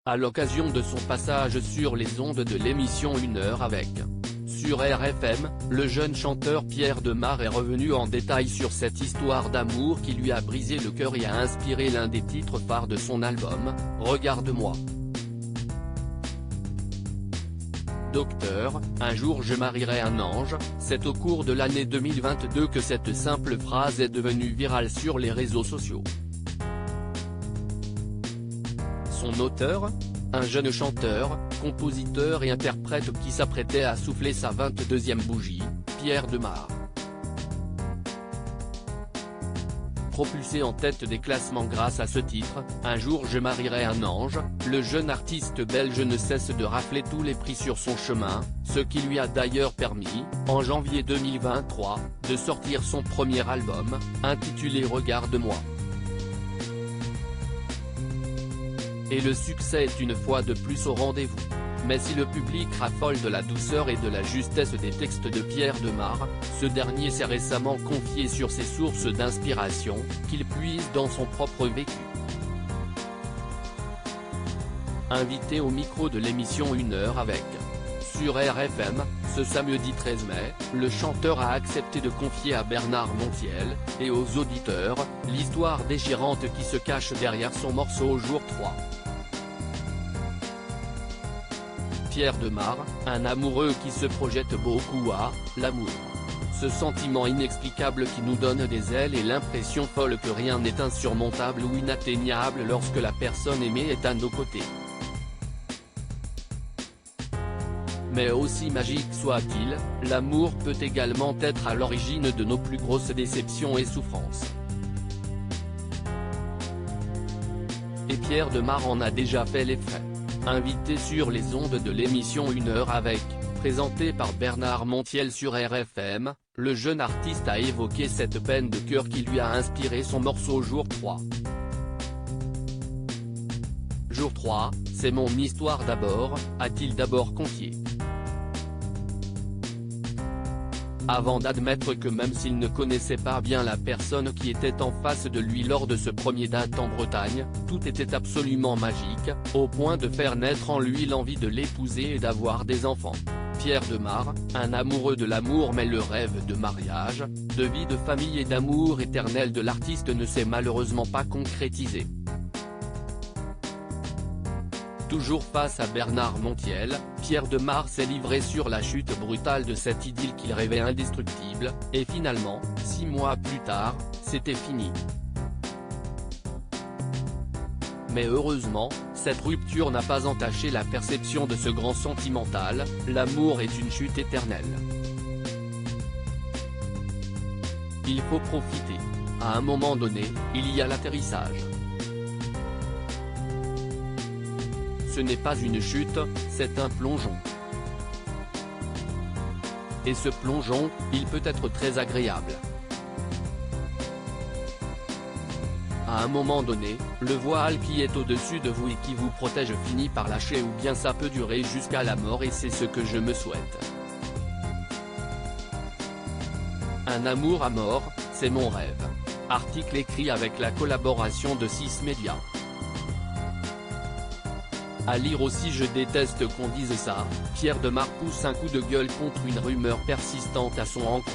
à l'occasion de son passage sur les ondes de l'émission 1 heure avec. Sur RFM, le jeune chanteur Pierre Demar est revenu en détail sur cette histoire d'amour qui lui a brisé le cœur et a inspiré l'un des titres phares de son album, Regarde-moi. Docteur, un jour je marierai un ange, c'est au cours de l'année 2022 que cette simple phrase est devenue virale sur les réseaux sociaux. Son auteur ? Un jeune chanteur, compositeur et interprète qui s'apprêtait à souffler sa 22e bougie, Pierre Demar. Propulsé en tête des classements grâce à ce titre, Un jour je marierai un ange, le jeune artiste belge ne cesse de rafler tous les prix sur son chemin, ce qui lui a d'ailleurs permis, en janvier 2023, de sortir son premier album, intitulé Regarde-moi. Et le succès est une fois de plus au rendez-vous. Mais si le public raffole de la douceur et de la justesse des textes de Pierre Demar, ce dernier s'est récemment confié sur ses sources d'inspiration, qu'il puise dans son propre vécu. Invité au micro de l'émission 1 heure avec. Sur RFM, ce samedi 13 mai, le chanteur a accepté de confier à Bernard Montiel, et aux auditeurs, l'histoire déchirante qui se cache derrière son morceau Jour 3. Pierre Demar, un amoureux qui se projette beaucoup à l'amour. Ce sentiment inexplicable qui nous donne des ailes et l'impression folle que rien n'est insurmontable ou inatteignable lorsque la personne aimée est à nos côtés. Mais aussi magique soit-il, l'amour peut également être à l'origine de nos plus grosses déceptions et souffrances. Et Pierre Demar en a déjà fait les frais. Invité sur les ondes de l'émission 1 heure avec, présenté par Bernard Montiel sur RFM, le jeune artiste a évoqué cette peine de cœur qui lui a inspiré son morceau Jour 3. Jour 3, c'est mon histoire d'abord, a-t-il d'abord confié. Avant d'admettre que même s'il ne connaissait pas bien la personne qui était en face de lui lors de ce premier date en Bretagne, tout était absolument magique, au point de faire naître en lui l'envie de l'épouser et d'avoir des enfants. Pierre Demar, un amoureux de l'amour mais le rêve de mariage, de vie de famille et d'amour éternel de l'artiste ne s'est malheureusement pas concrétisé. Toujours face à Bernard Montiel, Pierre Demar s'est livré sur la chute brutale de cette idylle qu'il rêvait indestructible, et finalement, 6 mois plus tard, c'était fini. Mais heureusement, cette rupture n'a pas entaché la perception de ce grand sentimental, l'amour est une chute éternelle. Il faut profiter. À un moment donné, il y a l'atterrissage. Ce n'est pas une chute, c'est un plongeon. Et ce plongeon, il peut être très agréable. À un moment donné, le voile qui est au-dessus de vous et qui vous protège finit par lâcher ou bien ça peut durer jusqu'à la mort et c'est ce que je me souhaite. Un amour à mort, c'est mon rêve. Article écrit avec la collaboration de 6 médias. À lire aussi Je déteste qu'on dise ça, Pierre Demar pousse un coup de gueule contre une rumeur persistante à son encontre.